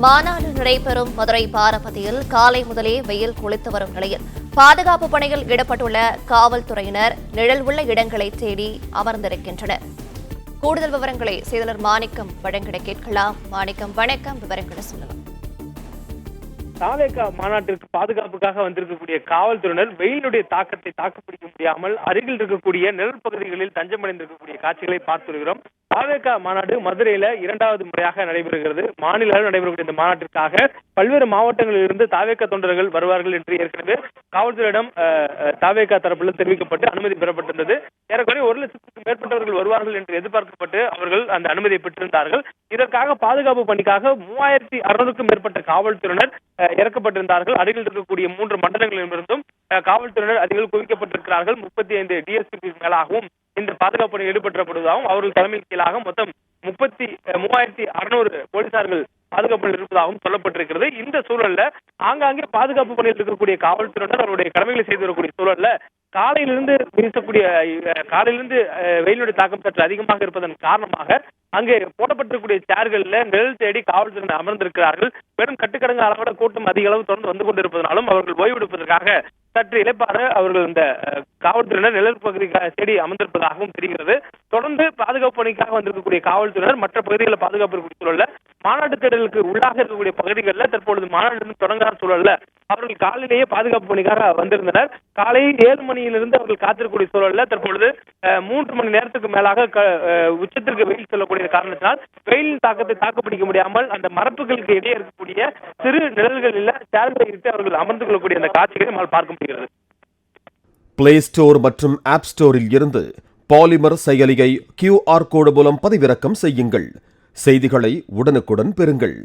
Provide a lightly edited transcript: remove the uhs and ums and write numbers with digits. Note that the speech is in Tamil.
மாநாடு நடைபெறும் மதுரை பாரபதியில் காலை முதலே வெயில் கொளுத்து வரும் நிலையில் பாதுகாப்பு பணியில் ஈடுபட்டுள்ள காவல்துறையினர் நிழல் உள்ள இடங்களை தேடி அமர்ந்திருக்கின்றனர். கூடுதல் விவரங்களை செய்தியாளர் மாணிக்கம் வழங்கிட கேட்கலாம். மாணிக்கம், வணக்கம். விவரங்களை சொல்லலாம். தாவேகா மாநாட்டிற்கு பாதுகாப்புக்காக வந்திருக்கக்கூடிய காவல்துறையினர் வெயிலுடைய தாக்கத்தை தாக்குப்பிடிக்க முடியாமல் அருகில் இருக்கக்கூடிய நிழல் பகுதிகளில் தஞ்சமடைந்திருக்கக்கூடிய காட்சிகளை பார்த்து வருகிறோம். தாவேகா மாநாடு மதுரையில இரண்டாவது முறையாக நடைபெறுகிறது. மாநில அளவில் நடைபெறக்கூடிய இந்த மாநாட்டிற்காக பல்வேறு மாவட்டங்களில் இருந்து தாவேகா தொண்டர்கள் வருவார்கள் என்று ஏற்கனவே காவல்துறையிடம் தாவேகா தரப்பில் தெரிவிக்கப்பட்டு அனுமதி பெறப்பட்டிருந்தது. ஏறக்குறைய 1 லட்சத்துக்கும் மேற்பட்டவர்கள் வருவார்கள் என்று எதிர்பார்க்கப்பட்டு அவர்கள் அந்த அனுமதியை பெற்றிருந்தார்கள். இதற்காக பாதுகாப்பு பணிக்காக 3600க்கும் மேற்பட்ட காவல்துறையினர் இறக்கப்பட்டிருந்தார்கள். அருகில் இருக்கக்கூடிய 3 மண்டலங்களிலிருந்தும் காவல்துறையினர் அதிகள் குவிக்கப்பட்டிருக்கிறார்கள். 35 டிஎஸ்பி மேலாகவும் இந்த பாதுகாப்பு பணியில் ஈடுபடுத்தப்படுவதாகவும் அவர்கள் தலைமையில் கீழாக மொத்தம் 3600 போலீசார்கள் பாதுகாப்பில் இருப்பதாகவும் சொல்லப்பட்டிருக்கிறது. இந்த சூழல்ல ஆங்காங்கே பாதுகாப்பு பணியில் இருக்கக்கூடிய காவல்துறையினர் அவருடைய கடமைகளை செய்து வரக்கூடிய சூழல்ல காலையிலிருந்து வெயிலுடைய தாக்கம் சற்று அதிகமாக இருப்பதன் காரணமாக அங்கே போடப்பட்டிருக்கக்கூடிய சேர்கள்ல நிழல் தேடி காவல்துறையினர் அமர்ந்திருக்கிறார்கள். வெறும் கட்டுக்கடங்கு அளவோட கூட்டம் அதிக அளவு தொடர்ந்து வந்து கொண்டிருப்பதனாலும் அவர்கள் ஓய்வெடுப்பதற்காக சற்று இளைப்பாற அவர்கள் இந்த காவல்துறையினர் நிழல் பகுதி தேடி அமர்ந்திருப்பதாகவும் தெரிகிறது. தொடர்ந்து பாதுகாப்பு பணிக்காக வந்திருக்கக்கூடிய காவல்துறையினர் மற்ற பகுதிகளில் பாதுகாப்பு இருக்கக்கூடிய சூழல்ல மாநாட்டு தேடலுக்கு உள்ளாக இருக்கக்கூடிய பகுதிகளில் தற்பொழுது மாநாடு தொடங்காத சூழல்ல அவர்கள் காலையிலேயே பாதுகாப்பு பணிக்காக வந்திருந்தனர். காலை 7 மணியிலிருந்து அவர்கள் காத்திருக்கக்கூடிய சூழல்ல தற்பொழுது 3 மணி நேரத்துக்கு மேலாக உச்சத்திற்கு வெயில் சொல்லக்கூடிய காரணத்தினால் வெயிலின் தாக்கத்தை தாக்குப்பிடிக்க முடியாமல் அந்த மரப்புகளுக்கு இடையே இருக்கக்கூடிய சிறு நிழல்களில் சேர்களை இட்டு அவர்கள் அமர்ந்து கொள்ளக்கூடிய அந்த காட்சிகளை நம்மால் பார்க்க முடிகிறது. பிளே ஸ்டோர் மற்றும் ஆப் ஸ்டோரில் இருந்து பாலிமர் செயலியை QR கோடு மூலம் பதிவிறக்கம் செய்யுங்கள். செய்திகளை உடனுக்குடன் பெறுங்கள்.